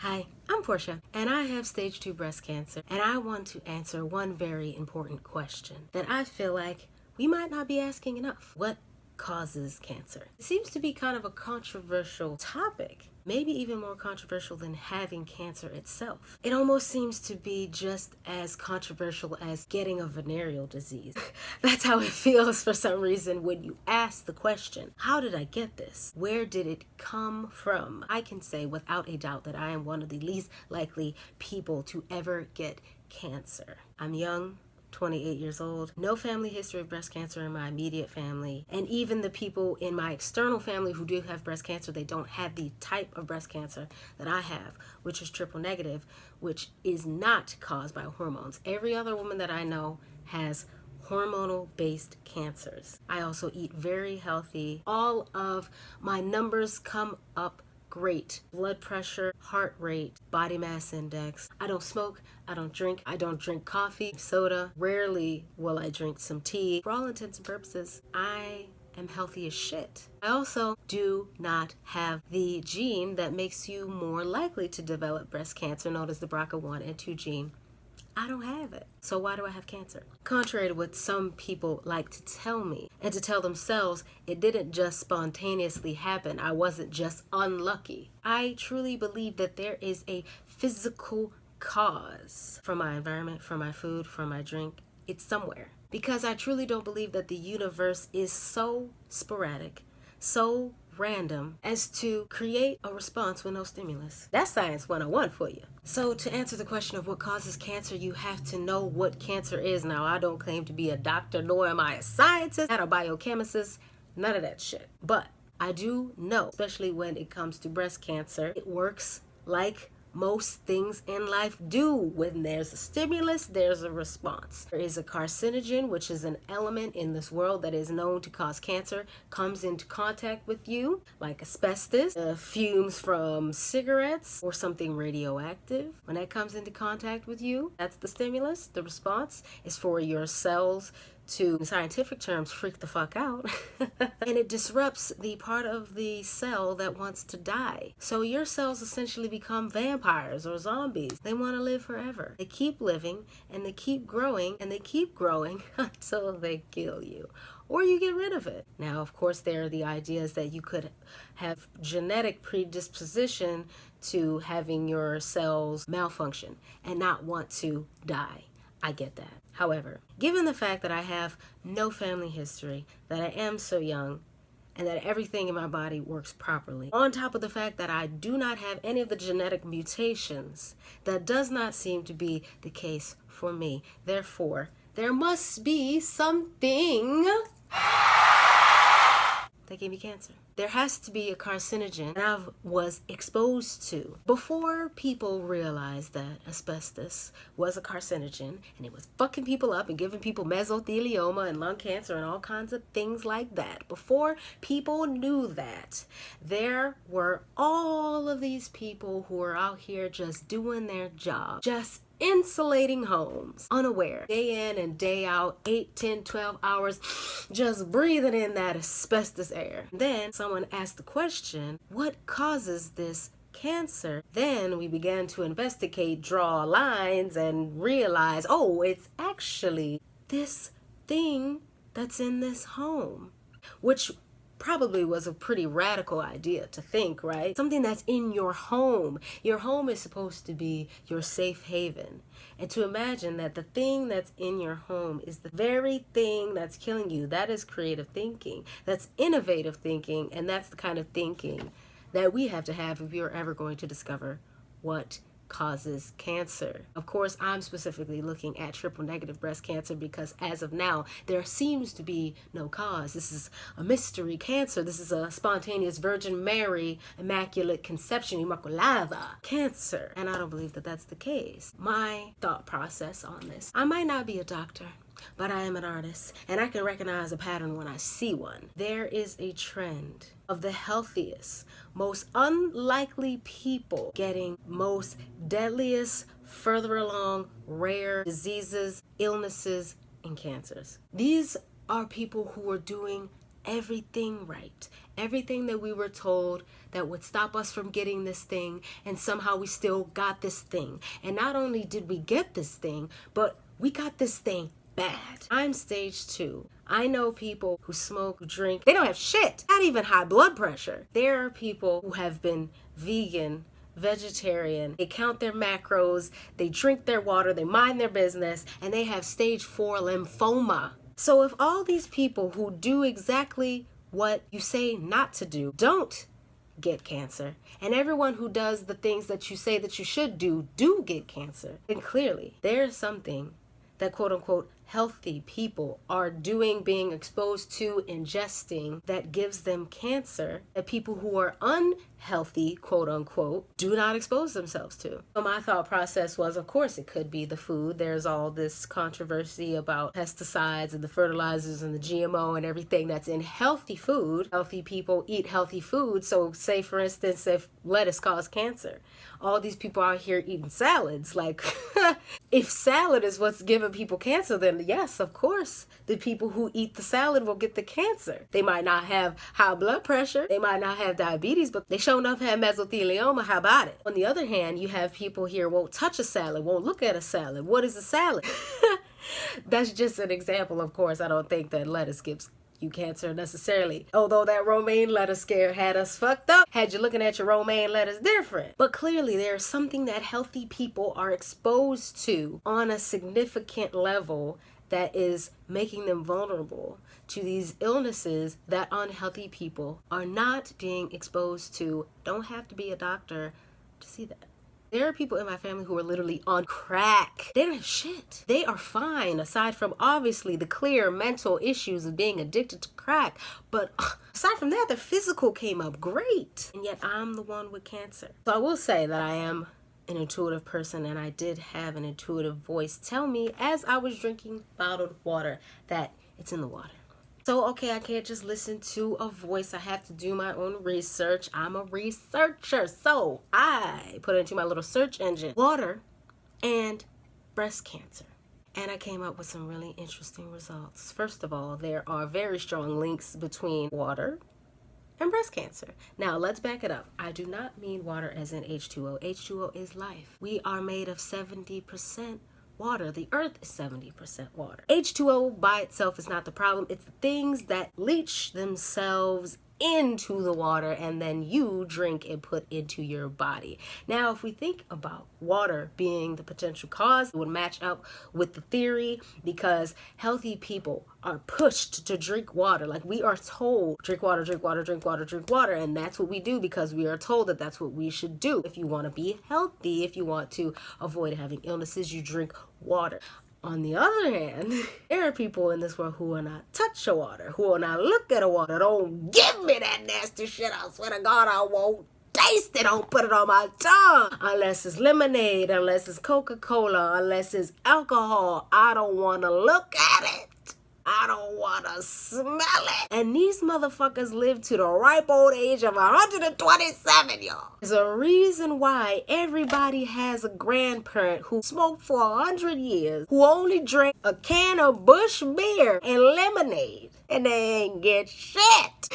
Hi, I'm Portia, and I have stage 2 breast cancer, and I want to answer one very important question that I feel like we might not be asking enough. What causes cancer? It seems to be kind of a controversial topic. Maybe even more controversial than having cancer itself. It almost seems to be just as controversial as getting a venereal disease. That's how it feels for some reason when you ask the question, how did I get this? Where did it come from? I can say without a doubt that I am one of the least likely people to ever get cancer. I'm young, 28 years old, no family history of breast cancer in my immediate family, and even the people in my external family who do have breast cancer, they don't have the type of breast cancer that I have, which is triple negative, which is not caused by hormones. Every other woman that I know has hormonal based cancers. I also eat very healthy. All of my numbers come up great. Blood pressure, heart rate, body mass index. I don't smoke, I don't drink coffee, soda. Rarely will I drink some tea. For all intents and purposes, I am healthy as shit. I also do not have the gene that makes you more likely to develop breast cancer, known as the BRCA1 and 2 gene. I don't have it. So why do I have cancer? Contrary to what some people like to tell me and to tell themselves, it didn't just spontaneously happen. I wasn't just unlucky. I truly believe that there is a physical cause for my environment, for my food, for my drink. It's somewhere. Because I truly don't believe that the universe is so sporadic, so random as to create a response with no stimulus. That's Science 101 for you. So to answer the question of what causes cancer, you have to know what cancer is. Now, I don't claim to be a doctor, nor am I a scientist, not a biochemist, none of that shit. But I do know, especially when it comes to breast cancer, it works like most things in life do. When there's a stimulus, there's a response. There is a carcinogen, which is an element in this world that is known to cause cancer, comes into contact with you, like asbestos, fumes from cigarettes, or something radioactive. When that comes into contact with you, that's the stimulus. The response is for your cells to, in scientific terms, freak the fuck out. And it disrupts the part of the cell that wants to die. So your cells essentially become vampires or zombies. They want to live forever. They keep living and they keep growing and they keep growing until they kill you or you get rid of it. Now, of course, there are the ideas that you could have genetic predisposition to having your cells malfunction and not want to die. I get that. However, given the fact that I have no family history, that I am so young, and that everything in my body works properly, on top of the fact that I do not have any of the genetic mutations, that does not seem to be the case for me. Therefore, there must be something that gave me cancer. There has to be a carcinogen that I was exposed to. Before people realized that asbestos was a carcinogen and it was fucking people up and giving people mesothelioma and lung cancer and all kinds of things like that, before people knew that, there were all of these people who were out here just doing their job, just insulating homes, unaware, day in and day out, 8, 10, 12 hours, just breathing in that asbestos air. Then someone asked the question, what causes this cancer? Then we began to investigate, draw lines, and realize, oh, it's actually this thing that's in this home, which probably was a pretty radical idea to think, right? Something that's in your home. Your home is supposed to be your safe haven. And to imagine that the thing that's in your home is the very thing that's killing you, that is creative thinking. That's innovative thinking. And that's the kind of thinking that we have to have if we are ever going to discover what causes cancer. Of course, I'm specifically looking at triple negative breast cancer because as of now, there seems to be no cause. This is a mystery cancer. This is a spontaneous Virgin Mary Immaculate Conception Immaculada cancer. And I don't believe that that's the case. My thought process on this, I might not be a doctor, but I am an artist and I can recognize a pattern when I see one. There is a trend of the healthiest, most unlikely people getting most deadliest, further along, rare diseases, illnesses, and cancers. These are people who are doing everything right. Everything that we were told that would stop us from getting this thing, and somehow we still got this thing. And not only did we get this thing, but we got this thing bad. I'm stage 2. I know people who smoke, who drink. They don't have shit, not even high blood pressure. There are people who have been vegan, vegetarian, they count their macros, they drink their water, they mind their business, and they have stage 4 lymphoma. So if all these people who do exactly what you say not to do don't get cancer, and everyone who does the things that you say that you should do get cancer, then clearly there's something that quote unquote healthy people are doing, being exposed to, ingesting, that gives them cancer, that people who are unhealthy, quote unquote, do not expose themselves to. So my thought process was, of course it could be the food. There's all this controversy about pesticides and the fertilizers and the GMO and everything that's in healthy food. Healthy people eat healthy food. So say for instance, if lettuce causes cancer, all these people out here eating salads, like if salad is what's giving people cancer, then yes, of course, the people who eat the salad will get the cancer. They might not have high blood pressure, they might not have diabetes, but they sure enough have mesothelioma. How about it? On the other hand, you have people here won't touch a salad, won't look at a salad. What is a salad? That's just an example, of course. I don't think that lettuce gives you cancer necessarily. Although that romaine lettuce scare had us fucked up. Had you looking at your romaine lettuce different. But clearly there's something that healthy people are exposed to on a significant level that is making them vulnerable to these illnesses that unhealthy people are not being exposed to. Don't have to be a doctor to see that. There are people in my family who are literally on crack. They don't have shit. They are fine, aside from obviously the clear mental issues of being addicted to crack. But aside from that, their physical came up great. And yet I'm the one with cancer. So I will say that I am an intuitive person, and I did have an intuitive voice tell me as I was drinking bottled water that it's in the water. So, okay, I can't just listen to a voice. I have to do my own research. I'm a researcher. So I put into my little search engine, water and breast cancer. And I came up with some really interesting results. First of all, there are very strong links between water and breast cancer. Now, let's back it up. I do not mean water as in H2O. H2O is life. We are made of 70% water. The earth is 70% water. H2O by itself is not the problem. It's the things that leach themselves into the water and then you drink and put into your body. Now, if we think about water being the potential cause, it would match up with the theory, because healthy people are pushed to drink water. Like, we are told, drink water, drink water, drink water, drink water. And that's what we do because we are told that that's what we should do. If you want to be healthy, if you want to avoid having illnesses, you drink water. On the other hand, there are people in this world who will not touch a water, who will not look at a water. Don't give me that nasty shit. I swear to God, I won't taste it. Don't put it on my tongue. Unless it's lemonade, unless it's Coca-Cola, unless it's alcohol. I don't want to look at it. I don't want to smell it. And these motherfuckers live to the ripe old age of 127, y'all. There's a reason why everybody has a grandparent who smoked for 100 years, who only drank a can of Busch beer and lemonade, and they ain't get shit.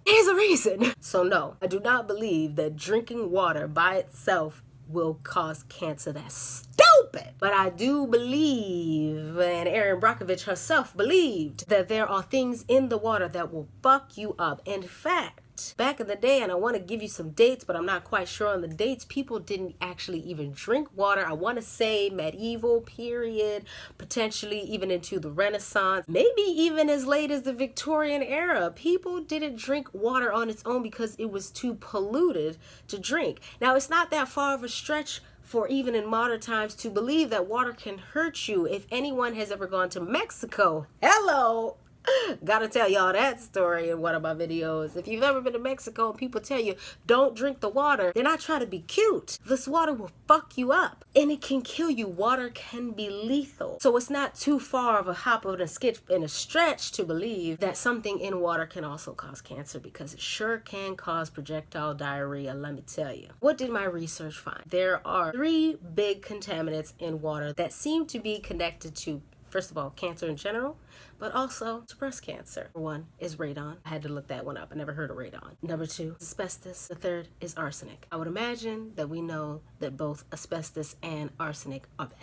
There's a reason. So no, I do not believe that drinking water by itself will cause cancer. That's stupid. But I do believe, and Erin Brockovich herself believed, that there are things in the water that will fuck you up. In fact, back in the day, and I want to give you some dates, but I'm not quite sure on the dates, people didn't actually even drink water. I want to say medieval period, potentially even into the Renaissance, maybe even as late as the Victorian era. People didn't drink water on its own because it was too polluted to drink. Now, it's not that far of a stretch for even in modern times to believe that water can hurt you. If anyone has ever gone to Mexico, hello, gotta tell y'all that story in one of my videos. If you've ever been to Mexico and people tell you don't drink the water, they're not trying to be cute. This water will fuck you up and it can kill you. Water can be lethal. So it's not too far of a hop and a skip and a stretch to believe that something in water can also cause cancer, because it sure can cause projectile diarrhea, let me tell you. What did my research find? There are 3 big contaminants in water that seem to be connected to First of all, cancer in general, but also to breast cancer. One is radon. I had to look that one up. I never heard of radon. Number two, asbestos. The third is arsenic. I would imagine that we know that both asbestos and arsenic are bad.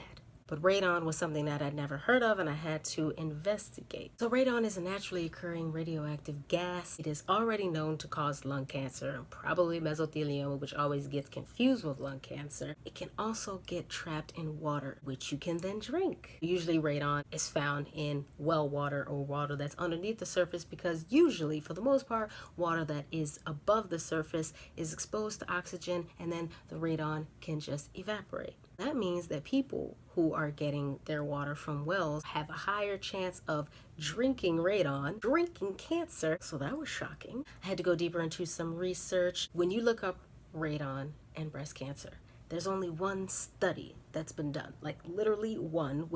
But radon was something that I'd never heard of, and I had to investigate. So radon is a naturally occurring radioactive gas. It is already known to cause lung cancer and probably mesothelioma, which always gets confused with lung cancer. It can also get trapped in water, which you can then drink. Usually radon is found in well water or water that's underneath the surface, because usually, for the most part, water that is above the surface is exposed to oxygen, and then the radon can just evaporate. That means that people who are getting their water from wells have a higher chance of drinking radon, drinking cancer. So that was shocking. I had to go deeper into some research. When you look up radon and breast cancer, there's only one study that's been done, like literally one,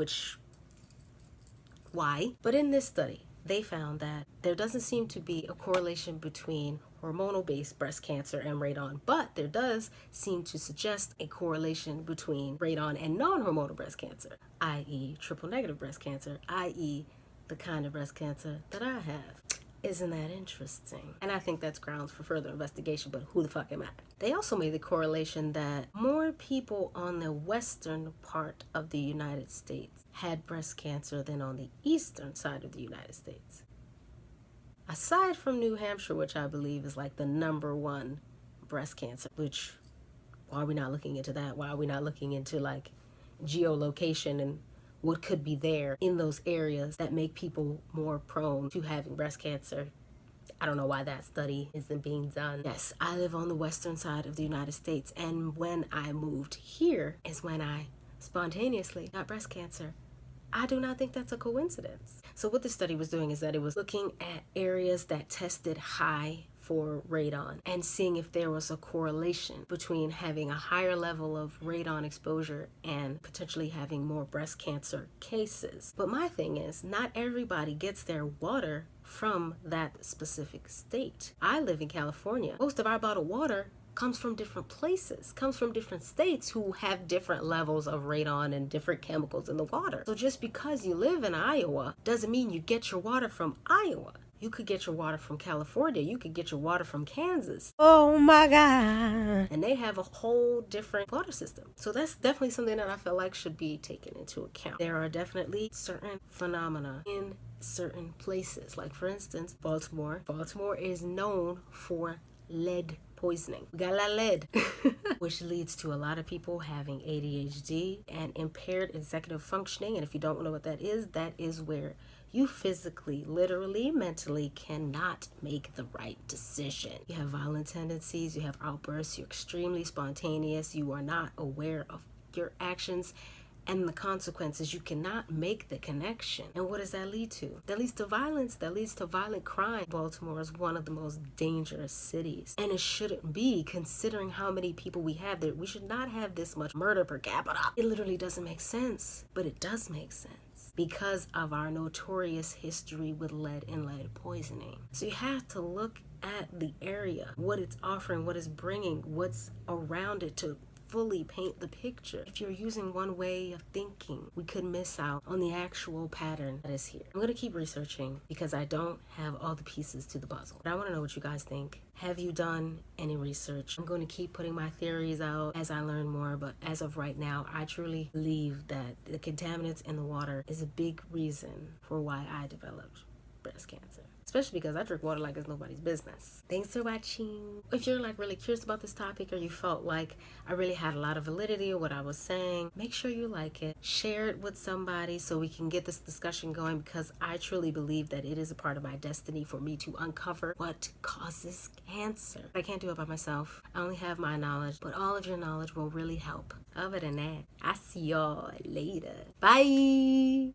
why? But in this study, they found that there doesn't seem to be a correlation between hormonal-based breast cancer and radon, but there does seem to suggest a correlation between radon and non-hormonal breast cancer, i.e. triple negative breast cancer, i.e. the kind of breast cancer that I have. Isn't that interesting? And I think that's grounds for further investigation, but who the fuck am I? They also made the correlation that more people on the western part of the United States had breast cancer than on the eastern side of the United States. Aside from New Hampshire, which I believe is like the #1 breast cancer, which, why are we not looking into that? Why are we not looking into like geolocation and what could be there in those areas that make people more prone to having breast cancer? I don't know why that study isn't being done. Yes, I live on the western side of the United States, and when I moved here is when I spontaneously got breast cancer. I do not think that's a coincidence. So what the study was doing is that it was looking at areas that tested high for radon and seeing if there was a correlation between having a higher level of radon exposure and potentially having more breast cancer cases. But my thing is, not everybody gets their water from that specific state. I live in California. Most of our bottled water comes from different places, comes from different states who have different levels of radon and different chemicals in the water. So just because you live in Iowa doesn't mean you get your water from Iowa. You could get your water from California. You could get your water from Kansas. Oh my God. And they have a whole different water system. So that's definitely something that I feel like should be taken into account. There are definitely certain phenomena in certain places. Like for instance, Baltimore. Baltimore is known for lead poisoning. We got a lot of lead, which leads to a lot of people having ADHD and impaired executive functioning. And if you don't know what that is where you physically, literally, mentally cannot make the right decision. You have violent tendencies, you have outbursts, you're extremely spontaneous, you are not aware of your actions and the consequences. You cannot make the connection. And what does that lead to? That leads to violence. That leads to violent crime. Baltimore is one of the most dangerous cities. And it shouldn't be, considering how many people we have there. We should not have this much murder per capita. It literally doesn't make sense. But it does make sense because of our notorious history with lead and lead poisoning. So you have to look at the area, what it's offering, what it's bringing, what's around it to fully paint the picture. If you're using one way of thinking, we could miss out on the actual pattern that is here. I'm gonna keep researching because I don't have all the pieces to the puzzle. But I wanna know what you guys think. Have you done any research? I'm going to keep putting my theories out as I learn more, but as of right now, I truly believe that the contaminants in the water is a big reason for why I developed breast cancer. Especially because I drink water like it's nobody's business. Thanks for watching. If you're like really curious about this topic or you felt like I really had a lot of validity in what I was saying, make sure you like it. Share it with somebody so we can get this discussion going, because I truly believe that it is a part of my destiny for me to uncover what causes cancer. I can't do it by myself. I only have my knowledge, but all of your knowledge will really help. Other than that, I see y'all later. Bye.